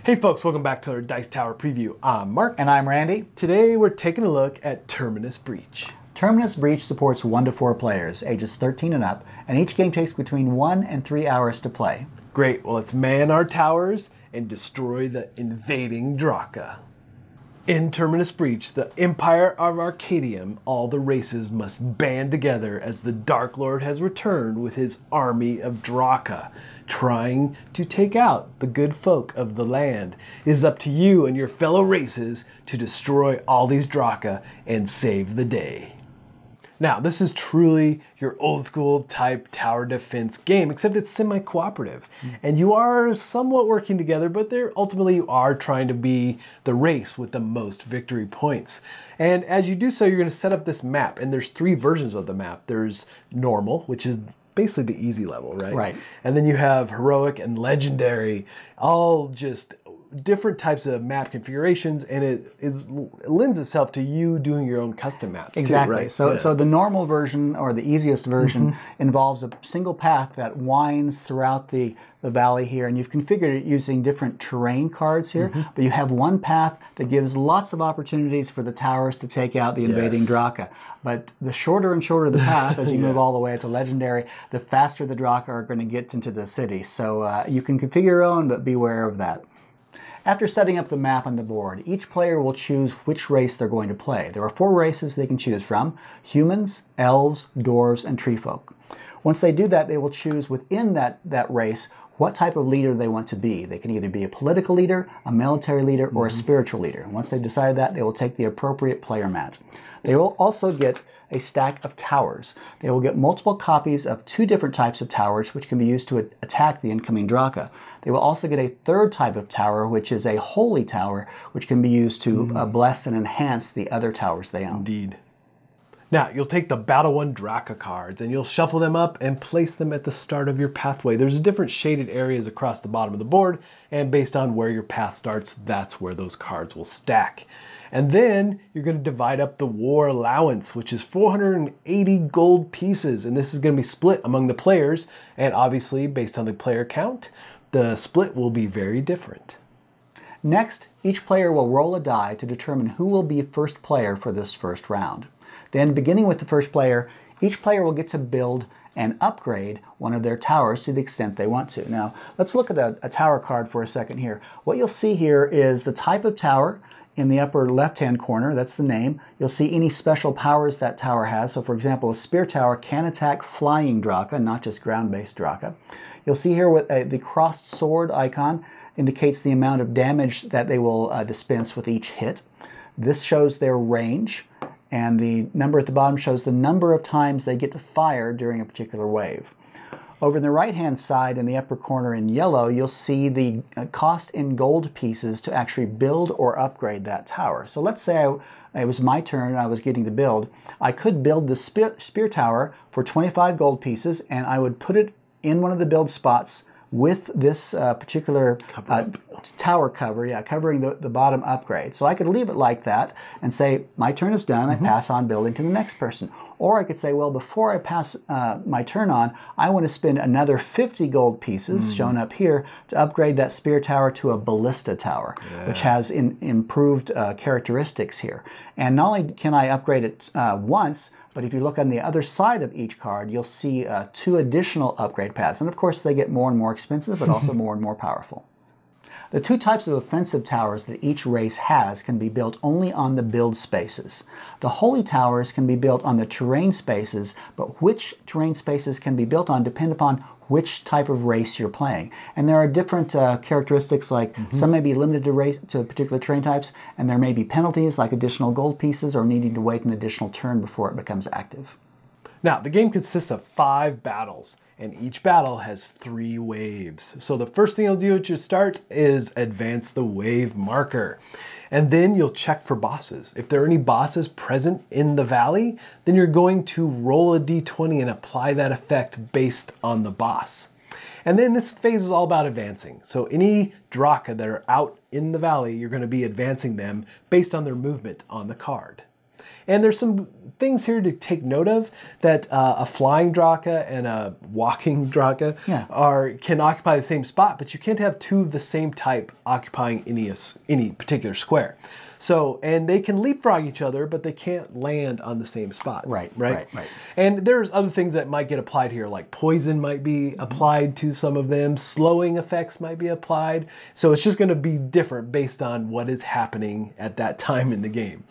Hey folks, welcome back to our Dice Tower preview. I'm Mark. And I'm Randy. Today we're taking a look at Terminus Breach. Terminus Breach supports 1 to 4 players, ages 13 and up, and each game takes between 1 and 3 hours to play. Great, well let's man our towers and destroy the invading Draka. In Terminus Breach, the Empire of Arcadium, all the races must band together as the Dark Lord has returned with his army of Draka, trying to take out the good folk of the land. It is up to you and your fellow races to destroy all these Draka and save the day. Now, this is truly your old school type tower defense game, except it's semi-cooperative. And you are somewhat working together, but ultimately you are trying to be the race with the most victory points. And as you do so, you're going to set up this map, and there's 3 versions of the map. There's normal, which is basically the easy level, right? Right. And then you have heroic and legendary, all just different types of map configurations, and it lends itself to you doing your own custom maps. Exactly. Too, right? So the normal version, or the easiest version, involves a single path that winds throughout the valley here, and you've configured it using different terrain cards here, but you have one path that gives lots of opportunities for the towers to take out the invading Draka. But the shorter and shorter the path, as you move all the way up to legendary, the faster the Draka are going to get into the city. So you can configure your own, but beware of that. After setting up the map on the board, each player will choose which race they're going to play. There are 4 races they can choose from: humans, elves, dwarves, and treefolk. Once they do that, they will choose within that race what type of leader they want to be. They can either be a political leader, a military leader, or a spiritual leader. Once they've decided that, they will take the appropriate player mat. They will also get a stack of towers. They will get multiple copies of 2 different types of towers, which can be used to attack the incoming Draka. They will also get a 3rd type of tower, which is a holy tower, which can be used to bless and enhance the other towers they own. Indeed. Now, you'll take the Battle 1 Draka cards and you'll shuffle them up and place them at the start of your pathway. There's different shaded areas across the bottom of the board, and based on where your path starts, that's where those cards will stack. And then you're going to divide up the war allowance, which is 480 gold pieces, and this is going to be split among the players, and obviously based on the player count, the split will be very different. Next, each player will roll a die to determine who will be first player for this first round. Then, beginning with the first player, each player will get to build and upgrade one of their towers to the extent they want to. Now, let's look at a tower card for a second here. What you'll see here is the type of tower in the upper left-hand corner. That's the name. You'll see any special powers that tower has. So, for example, a spear tower can attack flying Draka, not just ground-based Draka. You'll see here with the crossed sword icon indicates the amount of damage that they will dispense with each hit. This shows their range, and the number at the bottom shows the number of times they get to fire during a particular wave. Over in the right-hand side in the upper corner in yellow, you'll see the cost in gold pieces to actually build or upgrade that tower. So let's say it was my turn and I was getting to build. I could build the spear tower for 25 gold pieces, and I would put it in one of the build spots with this particular tower cover, covering the bottom upgrade. So I could leave it like that and say, my turn is done, I pass on building to the next person. Or I could say, well, before I pass my turn on, I want to spend another 50 gold pieces, shown up here, to upgrade that spear tower to a ballista tower, which has improved characteristics here. And not only can I upgrade it once, but if you look on the other side of each card, you'll see 2 additional upgrade paths. And of course, they get more and more expensive, but also more and more powerful. The 2 types of offensive towers that each race has can be built only on the build spaces. The holy towers can be built on the terrain spaces, but which terrain spaces can be built on depend upon which type of race you're playing. And there are different characteristics, like some may be limited to particular terrain types, and there may be penalties like additional gold pieces or needing to wait an additional turn before it becomes active. Now, the game consists of 5 battles, and each battle has 3 waves. So the first thing you'll do at your start is advance the wave marker. And then you'll check for bosses. If there are any bosses present in the valley, then you're going to roll a d20 and apply that effect based on the boss. And then this phase is all about advancing. So any Draka that are out in the valley, you're going to be advancing them based on their movement on the card. And there's some things here to take note of, that a flying Draka and a walking Draka can occupy the same spot, but you can't have two of the same type occupying any particular square. So, and they can leapfrog each other, but they can't land on the same spot. Right. And there's other things that might get applied here, like poison might be applied to some of them, slowing effects might be applied. So it's just going to be different based on what is happening at that time in the game.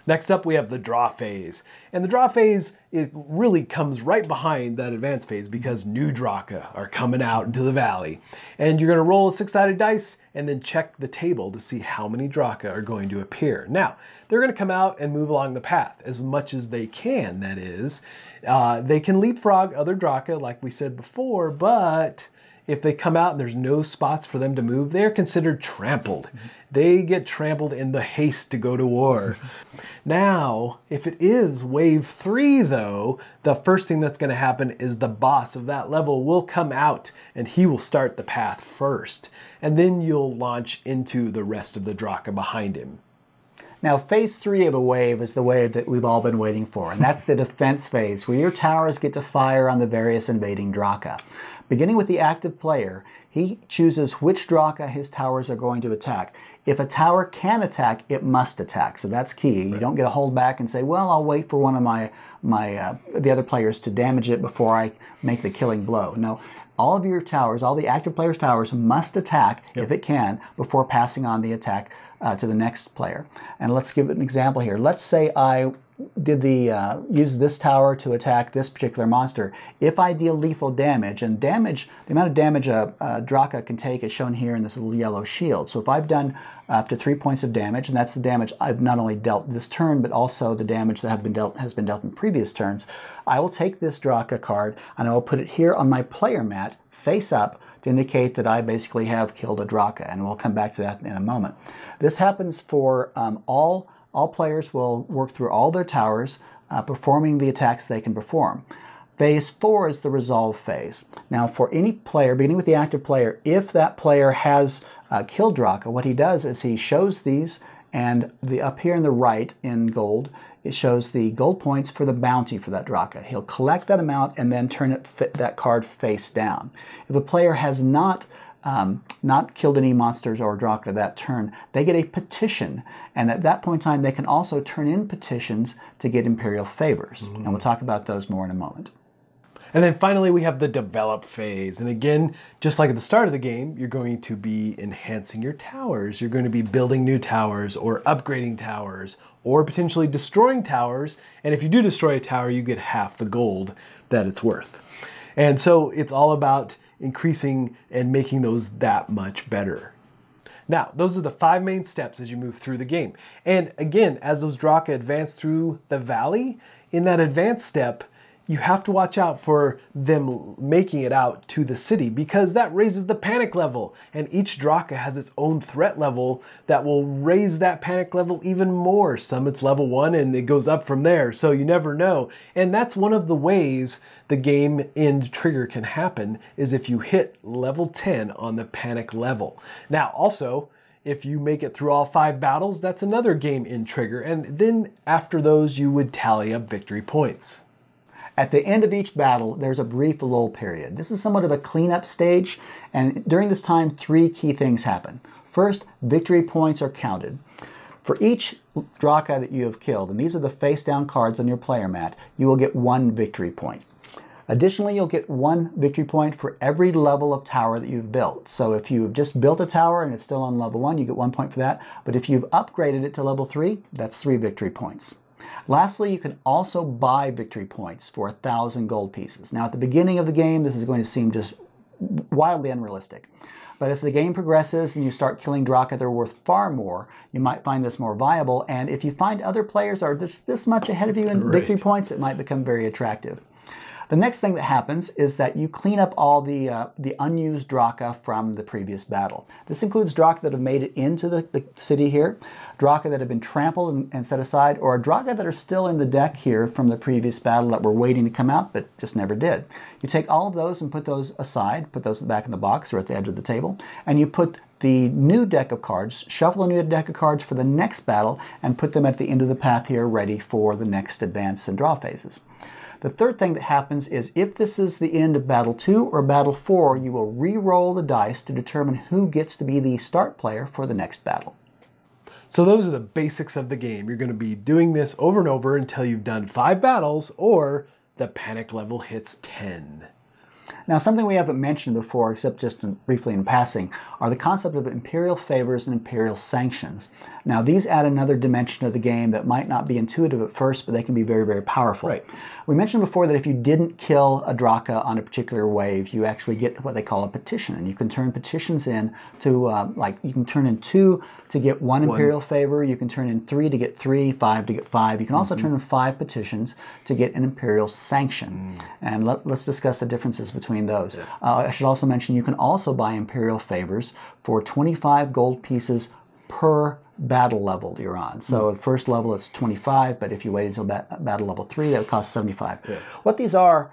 Next up, we have the draw phase. And the draw phase, it really comes right behind that advance phase because new Draka are coming out into the valley. And you're going to roll a 6-sided dice and then check the table to see how many Draka are going to appear. Now, they're going to come out and move along the path as much as they can, that is. They can leapfrog other Draka, like we said before, but if they come out and there's no spots for them to move, they're considered trampled. They get trampled in the haste to go to war. Now, if it is wave 3 though, the first thing that's going to happen is the boss of that level will come out and he will start the path first. And then you'll launch into the rest of the Draka behind him. Now, phase 3 of a wave is the wave that we've all been waiting for, and that's the defense phase, where your towers get to fire on the various invading Draka. Beginning with the active player, he chooses which Draka his towers are going to attack. If a tower can attack, it must attack, so that's key. You don't get to hold back and say, well, I'll wait for one of the other players to damage it before I make the killing blow. No, all of your towers, all the active player's towers must attack, if it can, before passing on the attack to the next player. And let's give an example here. Let's say I did use this tower to attack this particular monster. If I deal lethal damage, and the amount of damage a Draka can take is shown here in this little yellow shield. So if I've done up to 3 points of damage, and that's the damage I've not only dealt this turn, but also the damage that has been dealt in previous turns, I will take this Draka card and I will put it here on my player mat, face up, to indicate that I basically have killed a Draka, and we'll come back to that in a moment. This happens for all players will work through all their towers, performing the attacks they can perform. Phase 4 is the resolve phase. Now, for any player, beginning with the active player, if that player has killed Draka, what he does is he shows these, and up here in the right in gold, it shows the gold points for the bounty for that Draka. He'll collect that amount and then turn that card face down. If a player has not killed any monsters or Draka that turn, they get a petition, and at that point in time they can also turn in petitions to get Imperial favors, and we'll talk about those more in a moment. And then finally we have the develop phase, and again, just like at the start of the game, you're going to be enhancing your towers, you're going to be building new towers or upgrading towers or potentially destroying towers, and if you do destroy a tower you get half the gold that it's worth. And so it's all about increasing and making those that much better. Now, those are the 5 main steps as you move through the game. And again, as those Draka advance through the valley, in that advanced step, you have to watch out for them making it out to the city, because that raises the panic level, and each Draka has its own threat level that will raise that panic level even more. Some it's level 1 and it goes up from there, so you never know. And that's one of the ways the game end trigger can happen, is if you hit level 10 on the panic level. Now also, if you make it through all 5 battles, that's another game end trigger, and then after those you would tally up victory points. At the end of each battle, there's a brief lull period. This is somewhat of a cleanup stage, and during this time, 3 key things happen. First, victory points are counted. For each Draka that you have killed, and these are the face-down cards on your player mat, you will get 1 victory point. Additionally, you'll get 1 victory point for every level of tower that you've built. So if you've just built a tower and it's still on level 1, you get 1 point for that. But if you've upgraded it to level 3, that's 3 victory points. Lastly, you can also buy victory points for 1,000 gold pieces. Now, at the beginning of the game, this is going to seem just wildly unrealistic. But as the game progresses and you start killing Draka that are worth far more, you might find this more viable. And if you find other players are this much ahead of you in victory points, it might become very attractive. The next thing that happens is that you clean up all the unused Draka from the previous battle. This includes Draka that have made it into the city here, Draka that have been trampled and set aside, or Draka that are still in the deck here from the previous battle that were waiting to come out but just never did. You take all of those and put those aside, put those back in the box or at the edge of the table, and you put the new deck of cards, shuffle a new deck of cards for the next battle, and put them at the end of the path here ready for the next advance and draw phases. The third thing that happens is if this is the end of Battle 2 or Battle 4, you will re-roll the dice to determine who gets to be the start player for the next battle. So those are the basics of the game. You're going to be doing this over and over until you've done 5 battles or the panic level hits 10. Now, something we haven't mentioned before, except just briefly in passing, are the concept of imperial favors and imperial sanctions. Now, these add another dimension to the game that might not be intuitive at first, but they can be very, very powerful. Right. We mentioned before that if you didn't kill a Draka on a particular wave, you actually get what they call a petition, and you can turn petitions in to, like, you can turn in 2 to get 1 imperial favor, you can turn in 3 to get 3, 5 to get 5. You can also turn in 5 petitions to get an imperial sanction. And let's discuss the differences between those. I should also mention you can also buy imperial favors for 25 gold pieces per battle level you're on. So at first level it's 25, but if you wait until battle level 3, that would cost 75. What these are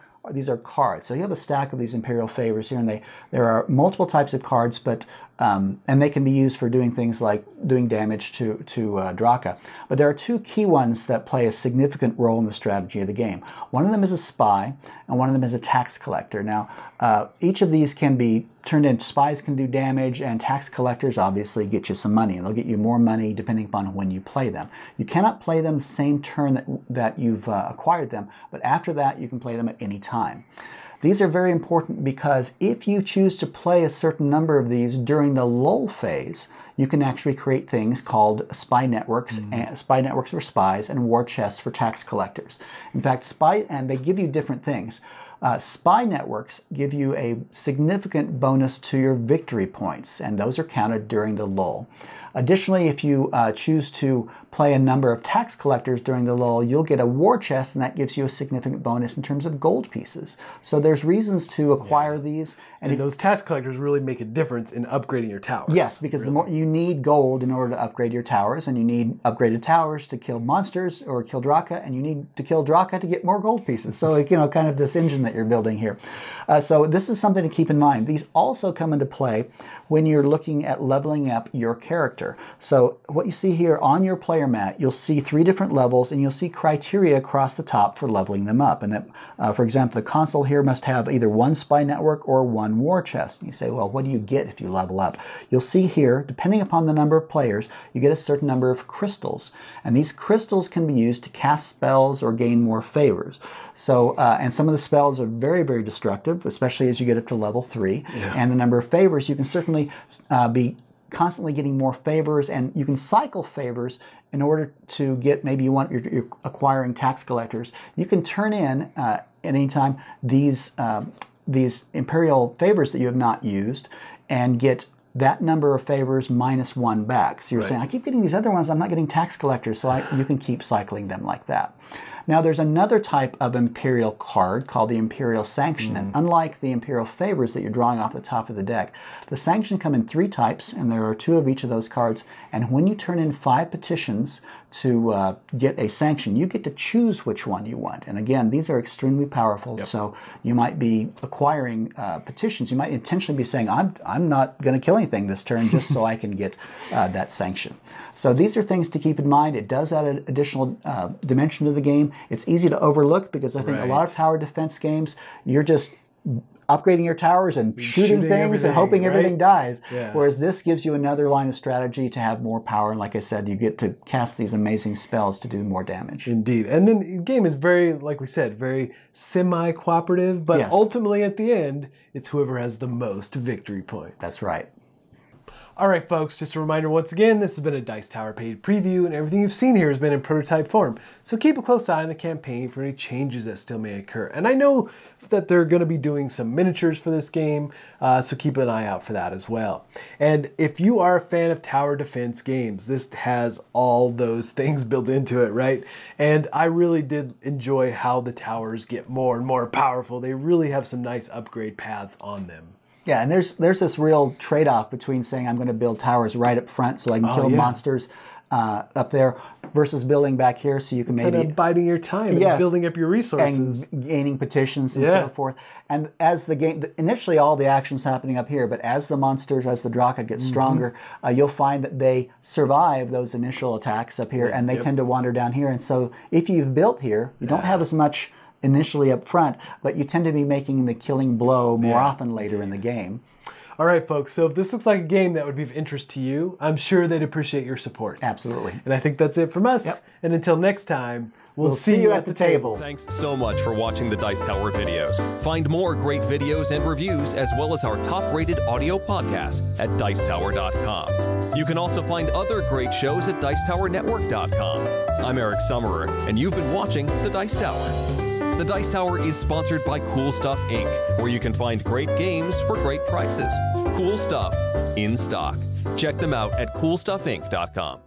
cards. So you have a stack of these imperial favors here, and there are multiple types of cards, but and they can be used for doing things like doing damage to Draka. But there are 2 key ones that play a significant role in the strategy of the game. One of them is a spy, and one of them is a tax collector. Now, each of these can be turned in. Spies can do damage, and tax collectors obviously get you some money, and they'll get you more money depending upon when you play them. You cannot play them the same turn that you've acquired them, but after that you can play them at any time. These are very important because if you choose to play a certain number of these during the lull phase, you can actually create things called spy networks for spies and war chests for tax collectors. In fact, and they give you different things. Spy networks give you a significant bonus to your victory points, and those are counted during the lull. Additionally, if you choose to play a number of tax collectors during the lull, you'll get a war chest, and that gives you a significant bonus in terms of gold pieces. So there's reasons to acquire these. And those tax collectors really make a difference in upgrading your towers. Yes, because the more you need gold in order to upgrade your towers, and you need upgraded towers to kill monsters or kill Draka, and you need to kill Draka to get more gold pieces. So, kind of this engine that you're building here. So this is something to keep in mind. These also come into play when you're looking at leveling up your character. So what you see here on your player mat, you'll see 3 different levels, and you'll see criteria across the top for leveling them up. And that, for example, the console here must have either 1 spy network or 1 war chest. And you say, well, what do you get if you level up? You'll see here, depending upon the number of players, you get a certain number of crystals. And these crystals can be used to cast spells or gain more favors. So, and some of the spells are very, very destructive, especially as you get up to level 3. And the number of favors, you can certainly be constantly getting more favors, and you can cycle favors in order to get, maybe you're acquiring tax collectors. You can turn in at any time these imperial favors that you have not used and get that number of favors minus 1 back. So you're saying, I keep getting these other ones, I'm not getting tax collectors, so you can keep cycling them like that. Now, there's another type of imperial card called the imperial sanction, and unlike the imperial favors that you're drawing off the top of the deck, the sanction come in 3 types, and there are 2 of each of those cards, and when you turn in 5 petitions to get a sanction, you get to choose which one you want. And again, these are extremely powerful, so you might be acquiring petitions. You might intentionally be saying, I'm not going to kill anything this turn just so I can get that sanction. So these are things to keep in mind. It does add an additional dimension to the game. It's easy to overlook because I think a lot of tower defense games, you're just upgrading your towers and shooting things and hoping everything dies. Whereas this gives you another line of strategy to have more power. And like I said, you get to cast these amazing spells to do more damage. Indeed. And then the game is very, like we said, very semi-cooperative. But ultimately at the end, it's whoever has the most victory points. That's right. All right, folks, just a reminder once again, this has been a Dice Tower paid preview, and everything you've seen here has been in prototype form. So keep a close eye on the campaign for any changes that still may occur. And I know that they're going to be doing some miniatures for this game, so keep an eye out for that as well. And if you are a fan of tower defense games, this has all those things built into it, right? And I really did enjoy how the towers get more and more powerful. They really have some nice upgrade paths on them. Yeah, and there's this real trade-off between saying I'm going to build towers right up front so I can kill monsters up there versus building back here so you can maybe... Kind of biding your time and building up your resources. And gaining petitions and so forth. And as the game... Initially all the action's happening up here, but as the monsters, as the Draka gets stronger, you'll find that they survive those initial attacks up here and they tend to wander down here. And so if you've built here, you don't have as much initially up front, but you tend to be making the killing blow more often later in the game. All right, folks, so if this looks like a game that would be of interest to you, I'm sure they'd appreciate your support. Absolutely. And I think that's it from us. And until next time, we'll see you at the table. Thanks so much for watching the Dice Tower videos. Find more great videos and reviews, as well as our top-rated audio podcast at Dicetower.com. You can also find other great shows at Dicetowernetwork.com. I'm Eric Summerer, and you've been watching The Dice Tower. The Dice Tower is sponsored by Cool Stuff Inc., where you can find great games for great prices. Cool stuff in stock. Check them out at CoolStuffInc.com.